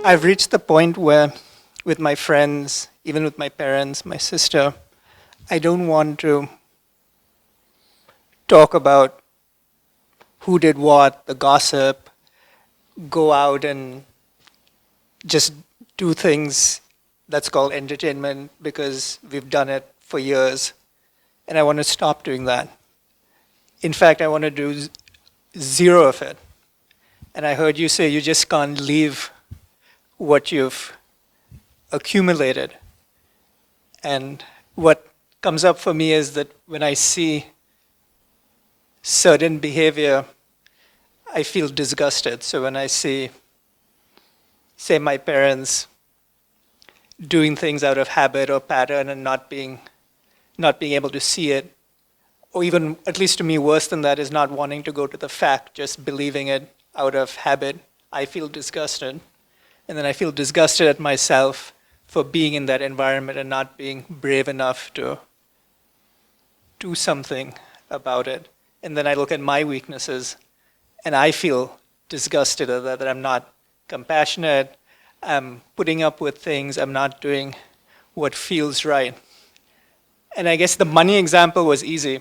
I've reached the point where, with my friends, even with my parents, my sister, I don't want to talk about who did what, the gossip, go out and just do things that's called entertainment because we've done it for years. And I want to stop doing that. In fact, I want to do zero of it. And I heard you say you just can't leave what you've accumulated. And what comes up for me is that when I see certain behavior, I feel disgusted. So when I see, say, my parents doing things out of habit or pattern and not being able to see it, or even, at least to me, worse than that is not wanting to go to the fact, just believing it out of habit, I feel disgusted. And then I feel disgusted at myself for being in that environment and not being brave enough to do something about it. And then I look at my weaknesses and I feel disgusted at that I'm not compassionate, I'm putting up with things, I'm not doing what feels right. And I guess the money example was easy,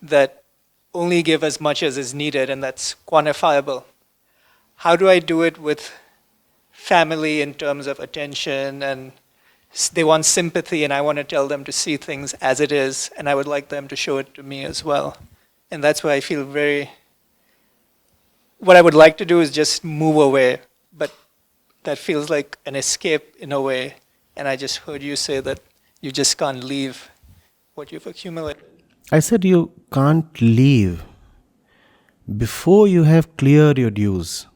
that only give as much as is needed, and that's quantifiable. How do I do it with family in terms of attention, and they want sympathy and I want to tell them to see things as it is, and I would like them to show it to me as well. And that's why I feel what I would like to do is just move away, but that feels like an escape in a way. And I just heard you say that you just can't leave what you've accumulated. I said you can't leave before you have cleared your dues.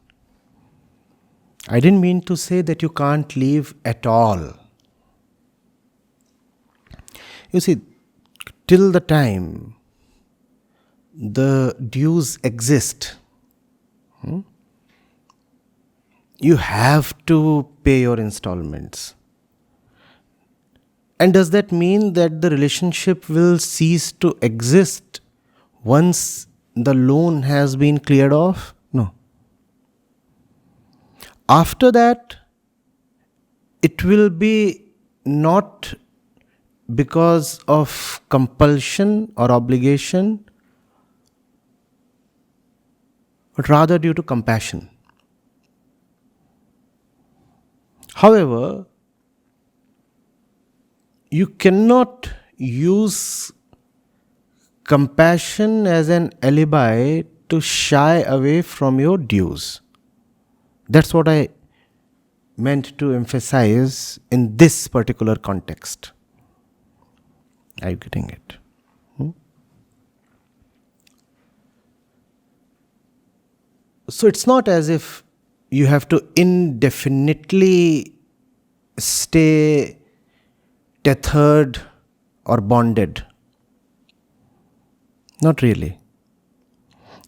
I didn't mean to say that you can't leave at all. You see, till the time the dues exist, you have to pay your installments. And does that mean that the relationship will cease to exist once the loan has been cleared off? No. After that, it will be not because of compulsion or obligation, but rather due to compassion. However, you cannot use compassion as an alibi to shy away from your dues. That's what I meant to emphasize in this particular context. Are you getting it? So it's not as if you have to indefinitely stay tethered or bonded. Not really.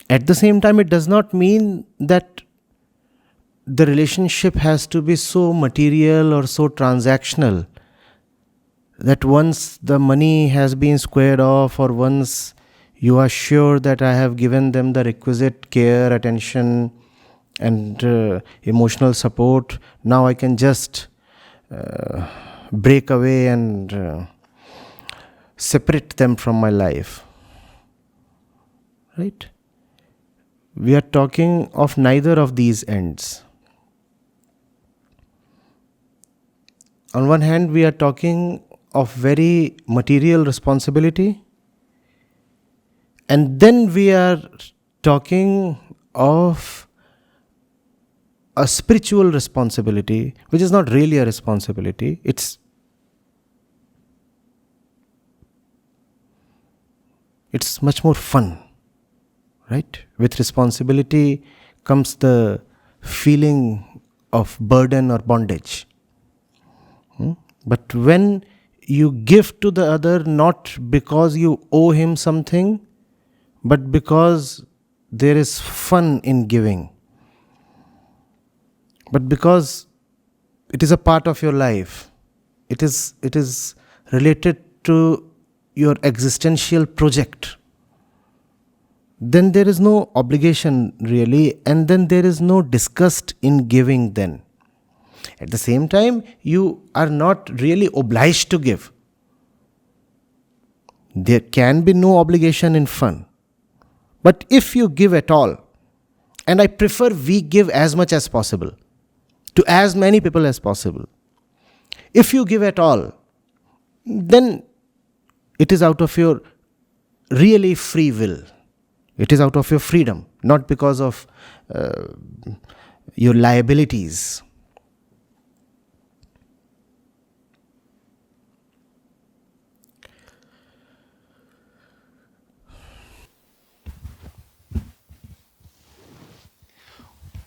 At the same time, it does not mean that the relationship has to be so material or so transactional that once the money has been squared off, or once you are sure that I have given them the requisite care, attention and emotional support, now I can just break away and separate them from my life. Right? We are talking of neither of these ends. On one hand, we are talking of very material responsibility, and then we are talking of a spiritual responsibility, which is not really a responsibility. It's much more fun, right? With responsibility comes the feeling of burden or bondage. But when you give to the other not because you owe him something, but because there is fun in giving, but because it is a part of your life, it is related to your existential project, then there is no obligation really, and then there is no disgust in giving then. At the same time, you are not really obliged to give. There can be no obligation in fun. But if you give at all, and I prefer we give as much as possible, to as many people as possible. If you give at all, then it is out of your really free will. It is out of your freedom, not because of your liabilities.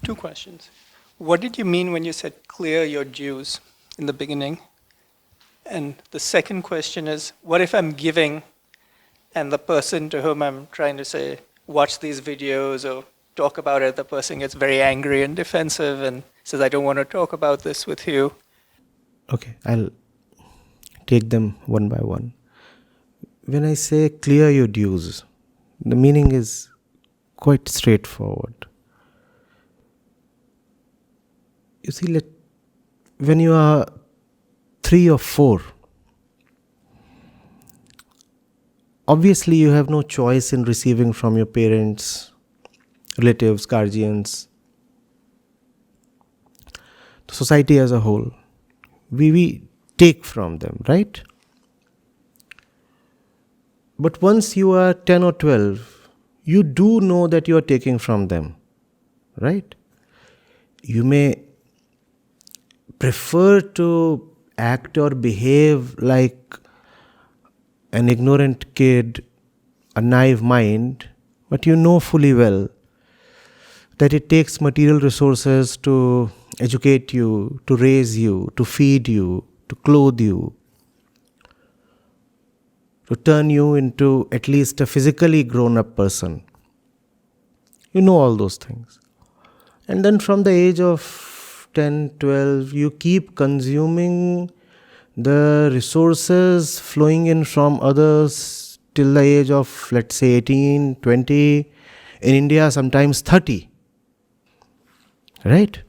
Two questions. What did you mean when you said clear your dues in the beginning? And the second question is, what if I'm giving and the person to whom I'm trying to say, watch these videos or talk about it, the person gets very angry and defensive and says, I don't want to talk about this with you? Okay, I'll take them one by one. When I say clear your dues, the meaning is quite straightforward. You see, when you are 3 or 4, obviously you have no choice in receiving from your parents, relatives, guardians, the society as a whole. We take from them, right? But once you are 10 or 12, you do know that you are taking from them, right? You may prefer to act or behave like an ignorant kid, a naive mind, but you know fully well that it takes material resources to educate you, to raise you, to feed you, to clothe you, to turn you into at least a physically grown-up person. You know all those things. And then from the age of 10, 12, you keep consuming the resources flowing in from others till the age of, let's say, 18, 20, in India sometimes 30. Right?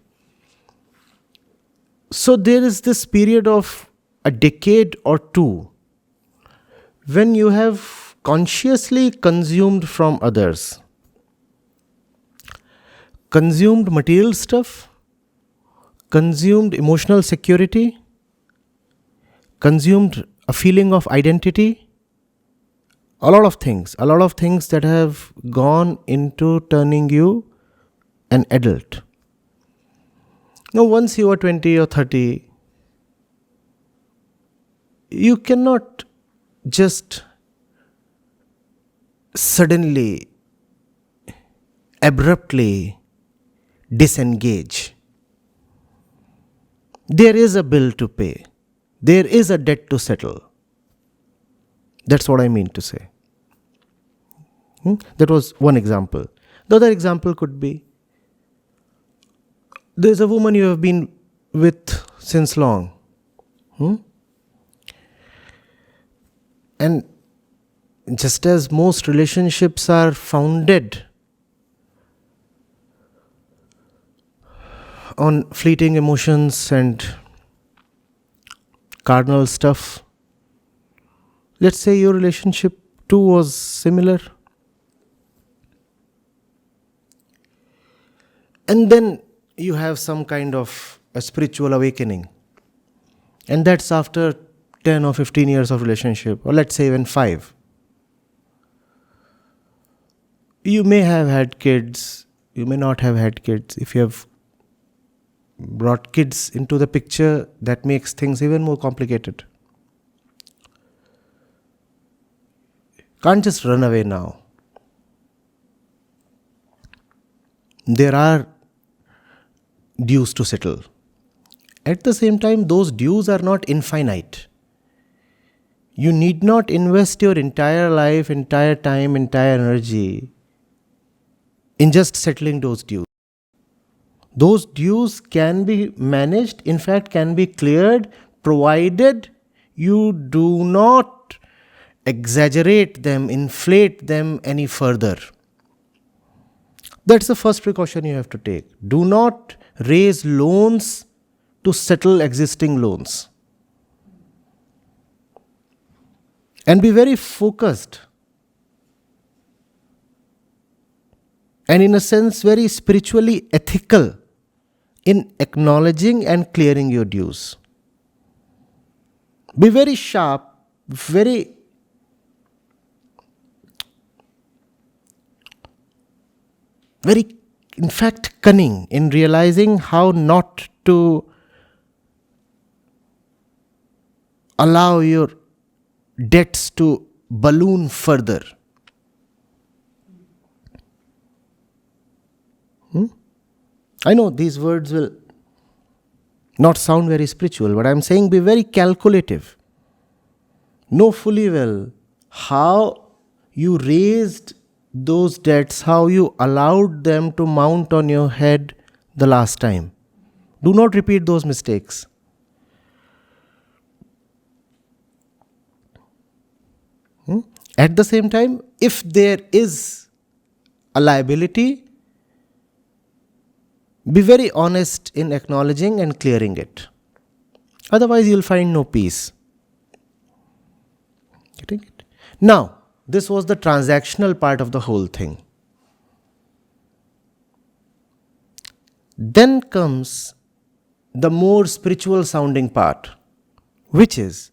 So there is this period of a decade or two when you have consciously consumed from others, consumed material stuff, consumed emotional security, consumed a feeling of identity, a lot of things that have gone into turning you an adult. Now, once you are 20 or 30, you cannot just suddenly, abruptly disengage. There is a bill to pay. There is a debt to settle. That's what I mean to say. That was one example. The other example could be, there's a woman you have been with since long. And just as most relationships are founded on fleeting emotions and carnal stuff, let's say your relationship too was similar. And then you have some kind of a spiritual awakening. And that's after 10 or 15 years of relationship, or let's say even 5. You may have had kids, you may not have had kids. If you have brought kids into the picture, that makes things even more complicated. Can't just run away now. There are dues to settle. At the same time, those dues are not infinite. You need not invest your entire life, entire time, entire energy in just settling those dues. Those dues can be managed, in fact, can be cleared, provided you do not exaggerate them, inflate them any further. That's the first precaution you have to take. Do not raise loans to settle existing loans. And be very focused. And in a sense, very spiritually ethical in acknowledging and clearing your dues. Be very sharp, very in fact cunning in realizing how not to allow your debts to balloon further. I know these words will not sound very spiritual, but I am saying be very calculative. Know fully well how you raised those debts, how you allowed them to mount on your head the last time. Do not repeat those mistakes. At the same time, if there is a liability, be very honest in acknowledging and clearing it. Otherwise, you'll find no peace. Getting it? Now, this was the transactional part of the whole thing. Then comes the more spiritual sounding part, which is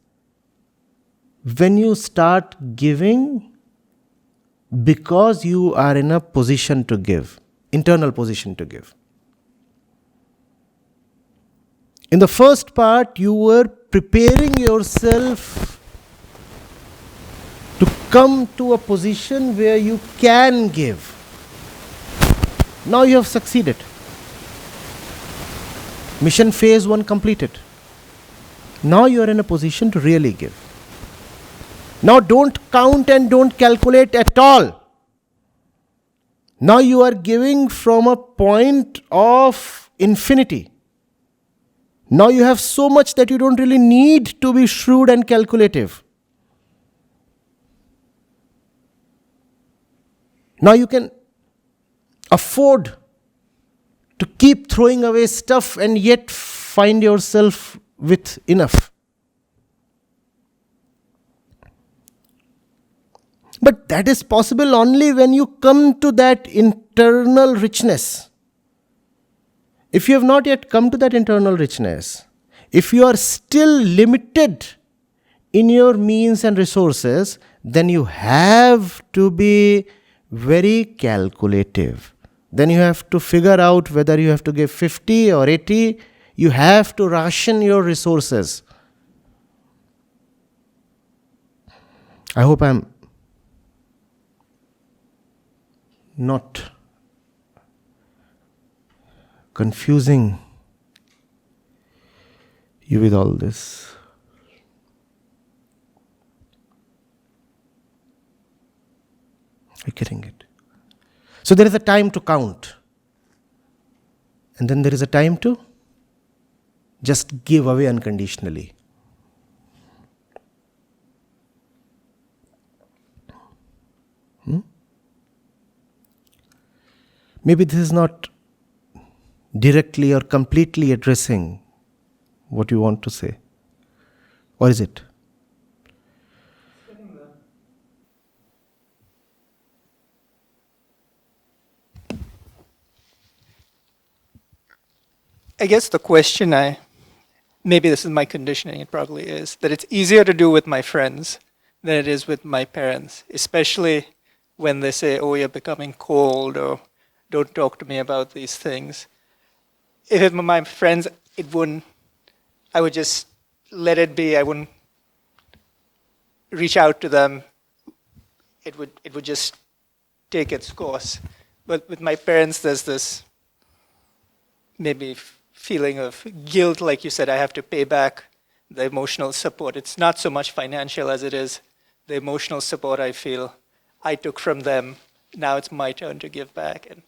when you start giving because you are in a position to give, internal position to give. In the first part, you were preparing yourself to come to a position where you can give. Now you have succeeded. Mission phase 1 completed. Now you are in a position to really give. Now don't count and don't calculate at all. Now you are giving from a point of infinity. Now you have so much that you don't really need to be shrewd and calculative. Now you can afford to keep throwing away stuff and yet find yourself with enough. But that is possible only when you come to that internal richness. If you have not yet come to that internal richness, if you are still limited in your means and resources, then you have to be very calculative. Then you have to figure out whether you have to give 50 or 80. You have to ration your resources. I hope I am not confusing you with all this. You're getting it. So there is a time to count. And then there is a time to just give away unconditionally. Maybe this is not directly or completely addressing what you want to say. Or is it? I guess the question maybe this is my conditioning, it probably is, that it's easier to do with my friends than it is with my parents, especially when they say, oh, you're becoming cold, or don't talk to me about these things. If it were my friends, I would just let it be. I wouldn't reach out to them. It would just take its course. But with my parents, there's this maybe feeling of guilt, like you said, I have to pay back the emotional support. It's not so much financial as it is the emotional support I feel I took from them. Now it's my turn to give back. And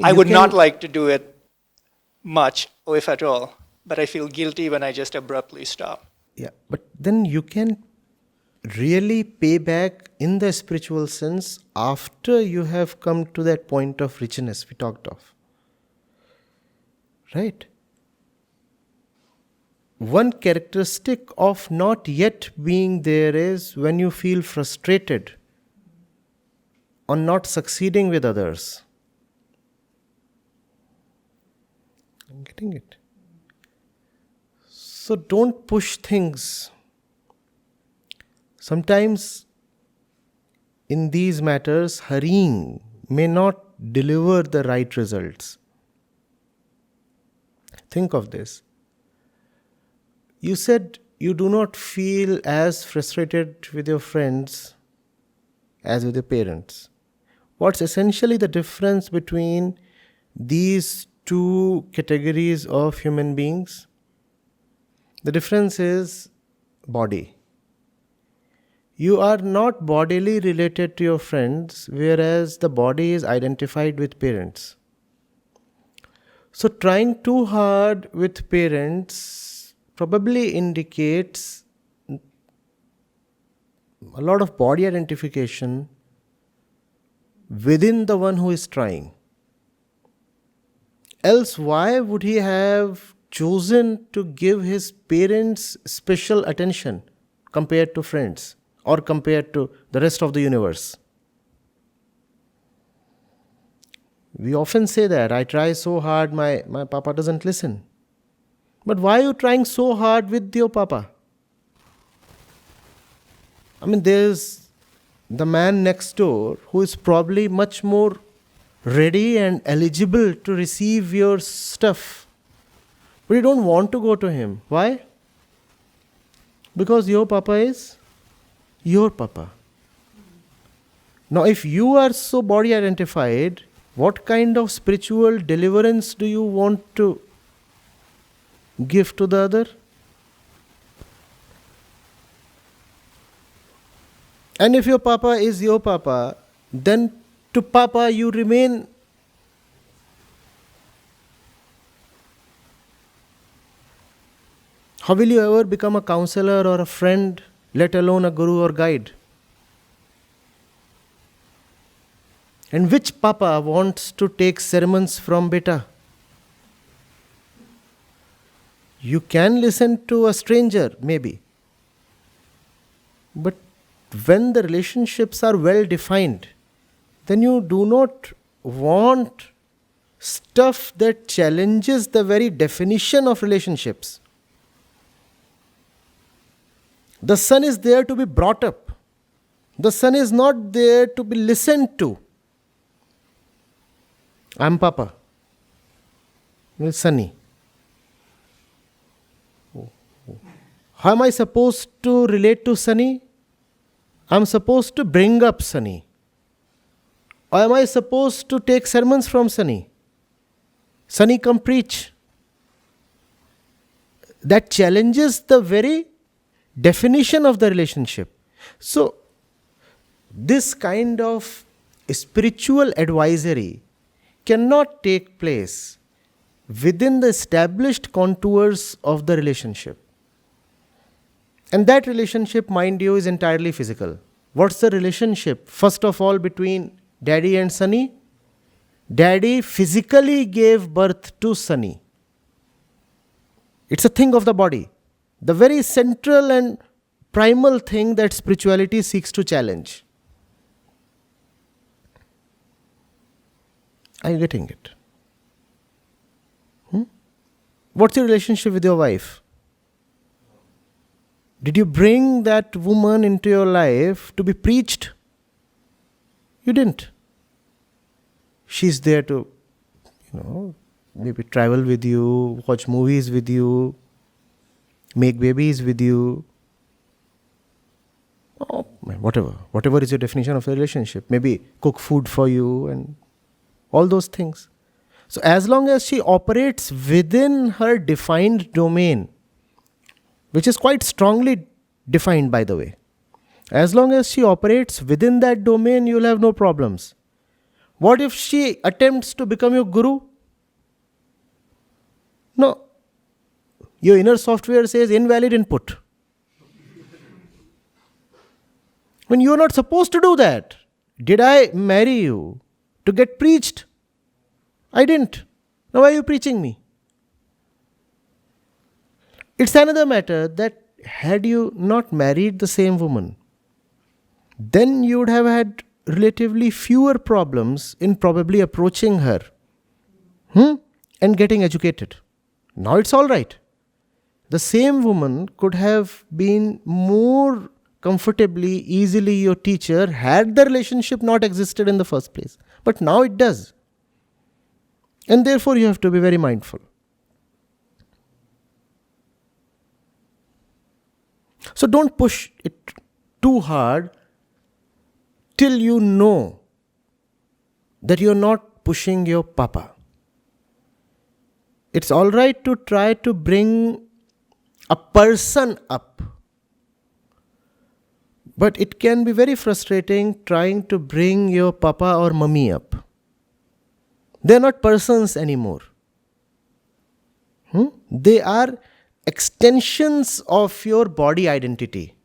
I would not like to do it much, or if at all, but I feel guilty when I just abruptly stop. Yeah, but then you can really pay back in the spiritual sense after you have come to that point of richness we talked of. Right? one characteristic of not yet being there is when you feel frustrated on not succeeding with others. I'm getting it. So don't push things. Sometimes in these matters, hurrying may not deliver the right results. Think of this. You said you do not feel as frustrated with your friends as with your parents. What's essentially the difference between these two categories of human beings? The difference is body. You are not bodily related to your friends, whereas the body is identified with parents. So trying too hard with parents probably indicates a lot of body identification within the one who is trying. Else, why would he have chosen to give his parents special attention compared to friends or compared to the rest of the universe? We often say that, I try so hard, my papa doesn't listen. But why are you trying so hard with your papa? I mean, there's the man next door who is probably much more ready and eligible to receive your stuff. But you don't want to go to him. Why? Because your papa is your papa. Now, if you are so body identified, what kind of spiritual deliverance do you want to give to the other? And if your papa is your papa, then to papa you remain. How will you ever become a counselor or a friend, let alone a guru or guide? And which papa wants to take sermons from beta? You can listen to a stranger, maybe. But when the relationships are well defined, then you do not want stuff that challenges the very definition of relationships. The son is there to be brought up. The son is not there to be listened to. I'm Papa. Well, Sunny. How am I supposed to relate to Sunny? I'm supposed to bring up Sunny. Or am I supposed to take sermons from Sunny? Sunny, come preach. That challenges the very definition of the relationship. So, this kind of spiritual advisory cannot take place within the established contours of the relationship. And that relationship, mind you, is entirely physical. What's the relationship? First of all, between Daddy and Sunny? Daddy physically gave birth to Sunny. It's a thing of the body. The very central and primal thing that spirituality seeks to challenge. Are you getting it? What's your relationship with your wife? Did you bring that woman into your life to be preached? You didn't. She's there to, maybe travel with you, watch movies with you, make babies with you. Oh, whatever is your definition of a relationship. Maybe cook food for you and all those things. So as long as she operates within her defined domain, which is quite strongly defined, by the way, as long as she operates within that domain, you'll have no problems. What if she attempts to become your guru? No. Your inner software says invalid input. When you're not supposed to do that. Did I marry you to get preached? I didn't. Now why are you preaching me? It's another matter that had you not married the same woman, then you would have had relatively fewer problems in probably approaching her and getting educated. Now it's all right. The same woman could have been more comfortably, easily your teacher had the relationship not existed in the first place. But now it does. And therefore you have to be very mindful. So don't push it too hard till you know that you're not pushing your papa. It's all right to try to bring a person up. But it can be very frustrating trying to bring your papa or mummy up. They're not persons anymore. They are extensions of your body identity.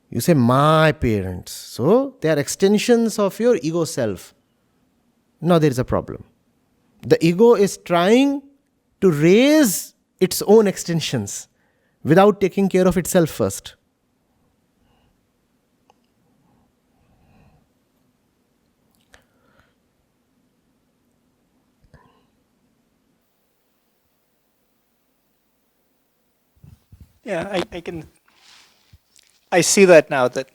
You say, my parents. So, they are extensions of your ego self. Now there is a problem. The ego is trying to raise its own extensions without taking care of itself first. Yeah, I see that now, that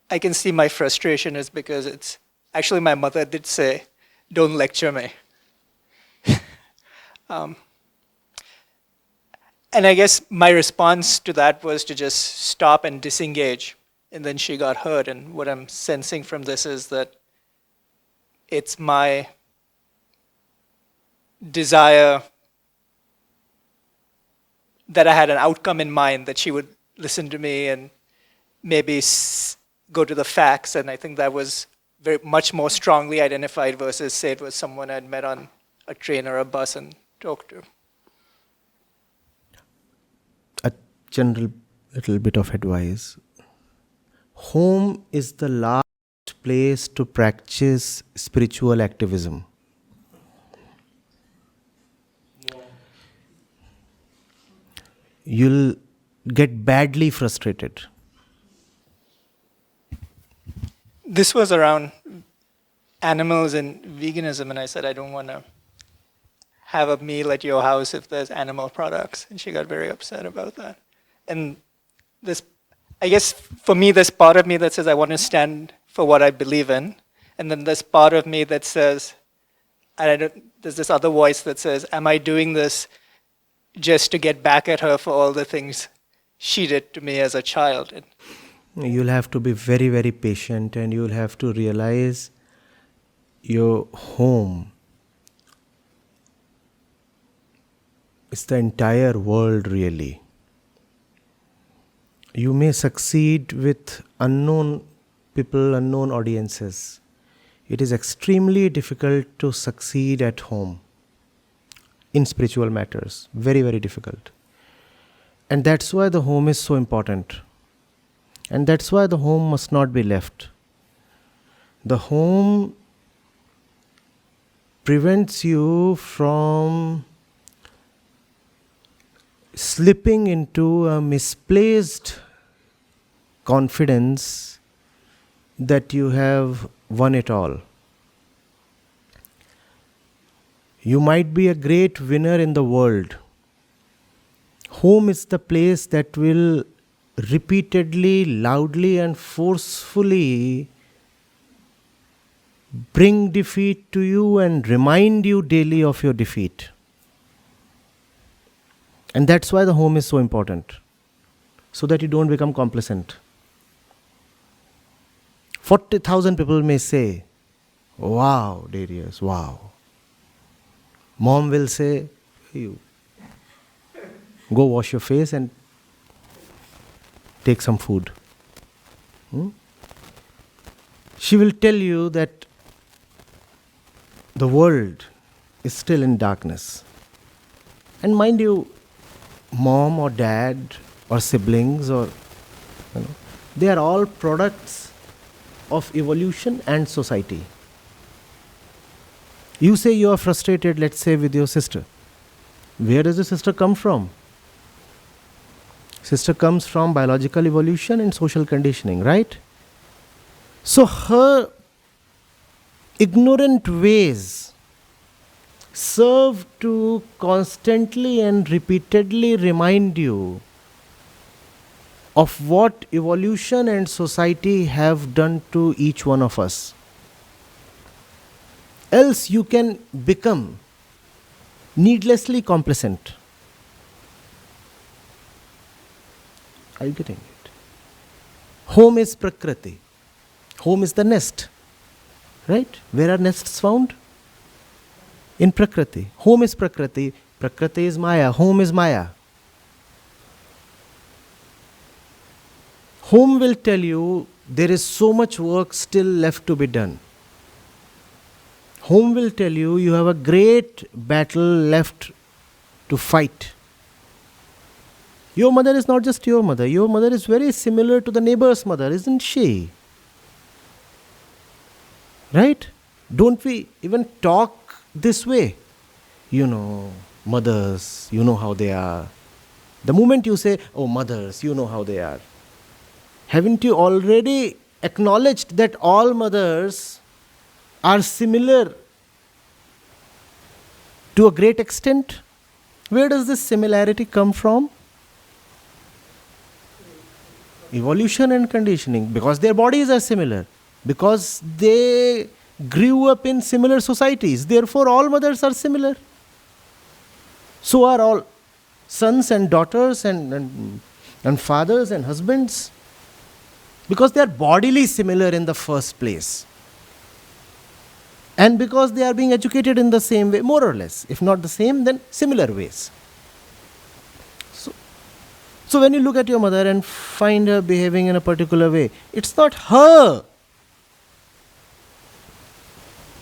I can see my frustration is because it's, actually my mother did say, don't lecture me. And I guess my response to that was to just stop and disengage. And then she got hurt. And what I'm sensing from this is that it's my desire that I had an outcome in mind, that she would listen to me and maybe go to the facts. And I think that was very much more strongly identified versus, say, it was someone I'd met on a train or a bus and talked to. A general little bit of advice. Home is the last place to practice spiritual activism. You'll get badly frustrated. This was around animals and veganism, and I said, I don't want to have a meal at your house if there's animal products. And she got very upset about that. And this, I guess for me, there's part of me that says I want to stand for what I believe in. And then there's part of me that says, there's this other voice that says, am I doing this just to get back at her for all the things she did to me as a child? And you'll have to be very, very patient, and you'll have to realize your home is the entire world, really. You may succeed with unknown people, unknown audiences. It is extremely difficult to succeed at home in spiritual matters. Very, very difficult. And that's why the home is so important. And that's why the home must not be left. The home prevents you from slipping into a misplaced confidence that you have won it all. You might be a great winner in the world. Home is the place that will repeatedly, loudly and forcefully bring defeat to you and remind you daily of your defeat. And that's why the home is so important, so that you don't become complacent. 40,000 people may say, wow, Darius, wow. Mom will say, you go wash your face and take some food. She will tell you that the world is still in darkness. And mind you, mom or dad or siblings or they are all products of evolution and society. You say you are frustrated, let's say, with your sister. Where does the sister come from? Sister comes from biological evolution and social conditioning, right? So her ignorant ways serve to constantly and repeatedly remind you of what evolution and society have done to each one of us. Else you can become needlessly complacent. Are you getting it? Home is Prakriti. Home is the nest. Right? Where are nests found? In Prakriti. Home is Prakriti. Prakriti is Maya. Home is Maya. Home will tell you there is so much work still left to be done. Home will tell you you have a great battle left to fight. Your mother is not just your mother. Your mother is very similar to the neighbor's mother, isn't she? Right? Don't we even talk this way? You know, mothers, you know how they are. The moment you say, oh, mothers, you know how they are, haven't you already acknowledged that all mothers are similar to a great extent? Where does this similarity come from? Evolution and conditioning. Because their bodies are similar. Because they grew up in similar societies. Therefore, all mothers are similar. So are all sons and daughters and fathers and husbands. Because they are bodily similar in the first place. And because they are being educated in the same way, more or less. If not the same, then similar ways. So when you look at your mother and find her behaving in a particular way, it's not her.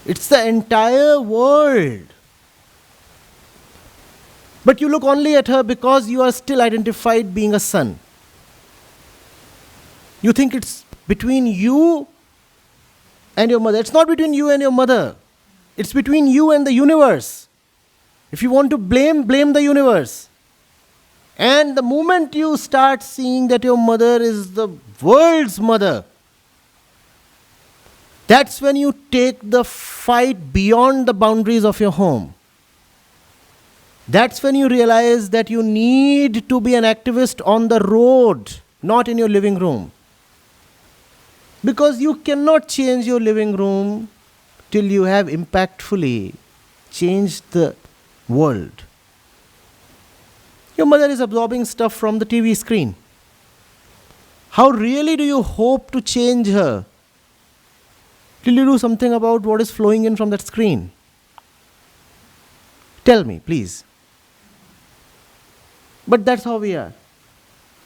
It's the entire world. But you look only at her because you are still identified being a son. You think it's between you and your mother. It's not between you and your mother. It's between you and the universe. If you want to blame the universe. And the moment you start seeing that your mother is the world's mother, that's when you take the fight beyond the boundaries of your home. That's when you realize that you need to be an activist on the road, not in your living room. Because you cannot change your living room till you have impactfully changed the world. Your mother is absorbing stuff from the TV screen. How really do you hope to change her till you do something about what is flowing in from that screen? Tell me, please. But that's how we are.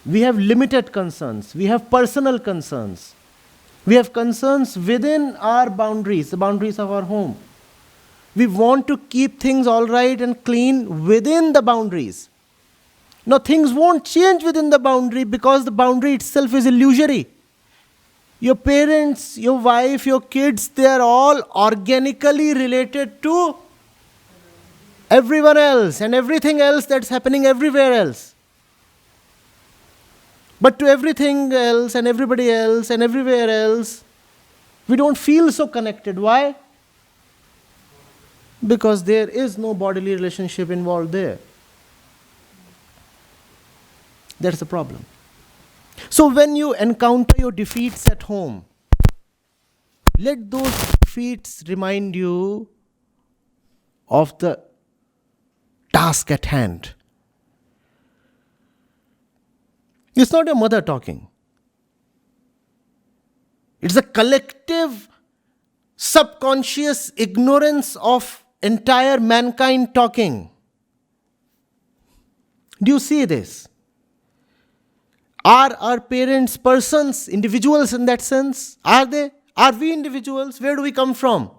We have limited concerns. We have personal concerns. We have concerns within our boundaries, the boundaries of our home. We want to keep things all right and clean within the boundaries. Now, things won't change within the boundary because the boundary itself is illusory. Your parents, your wife, your kids, they are all organically related to everyone else and everything else that's happening everywhere else. But to everything else and everybody else and everywhere else, we don't feel so connected. Why? Because there is no bodily relationship involved there. That's the problem. So when you encounter your defeats at home, let those defeats remind you of the task at hand. It's not your mother talking. It's a collective, subconscious ignorance of entire mankind talking. Do you see this? Are our parents persons, individuals in that sense? Are they? Are we individuals? Where do we come from?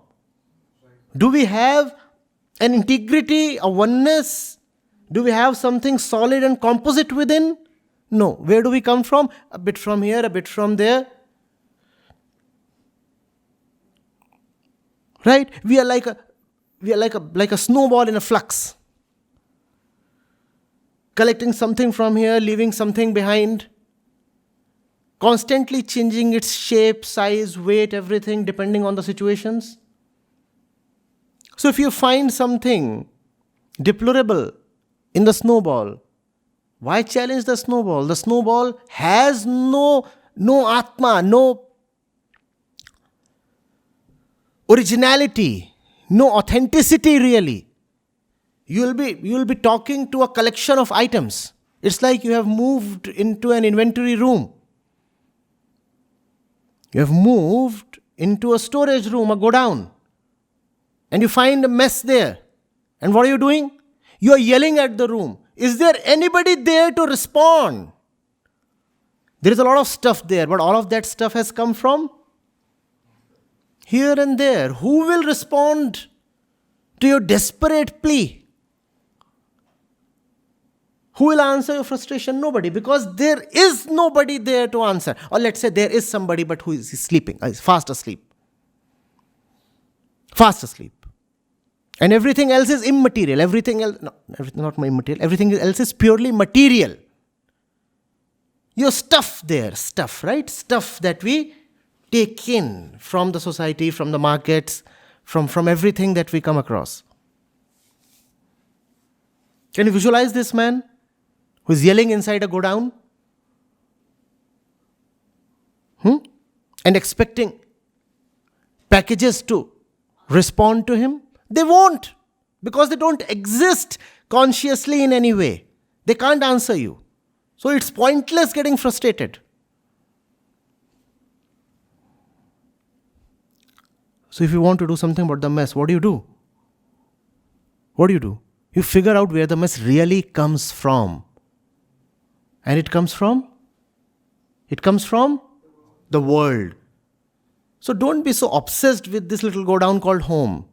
Do we have an integrity, a oneness? Do we have something solid and composite within? No. Where do we come from? A bit from here, a bit from there. Right? We are like we are like a snowball in a flux. Collecting something from here, leaving something behind. Constantly changing its shape, size, weight, everything depending on the situations. So if you find something deplorable in the snowball, why challenge the snowball? The snowball has no atma, no originality, no authenticity really. You will be talking to a collection of items. It's like you have moved into an inventory room. You have moved into a storage room, a godown, and you find a mess there. And what are you doing? You are yelling at the room. Is there anybody there to respond? There is a lot of stuff there, but all of that stuff has come from here and there. Who will respond to your desperate plea? Who will answer your frustration? Nobody, because there is nobody there to answer. Or let's say there is somebody, but who is sleeping, is fast asleep. Fast asleep. And everything else is immaterial. Everything else, no, not immaterial. Everything else is purely material. Your stuff there, stuff, right? Stuff that we take in from the society, from the markets, from everything that we come across. Can you visualize this man who is yelling inside a godown? And expecting packages to respond to him? They won't, because they don't exist consciously in any way. They can't answer you. So it's pointless getting frustrated. So if you want to do something about the mess, what do you do? What do you do? You figure out where the mess really comes from. And it comes from the world. So don't be so obsessed with this little godown called home.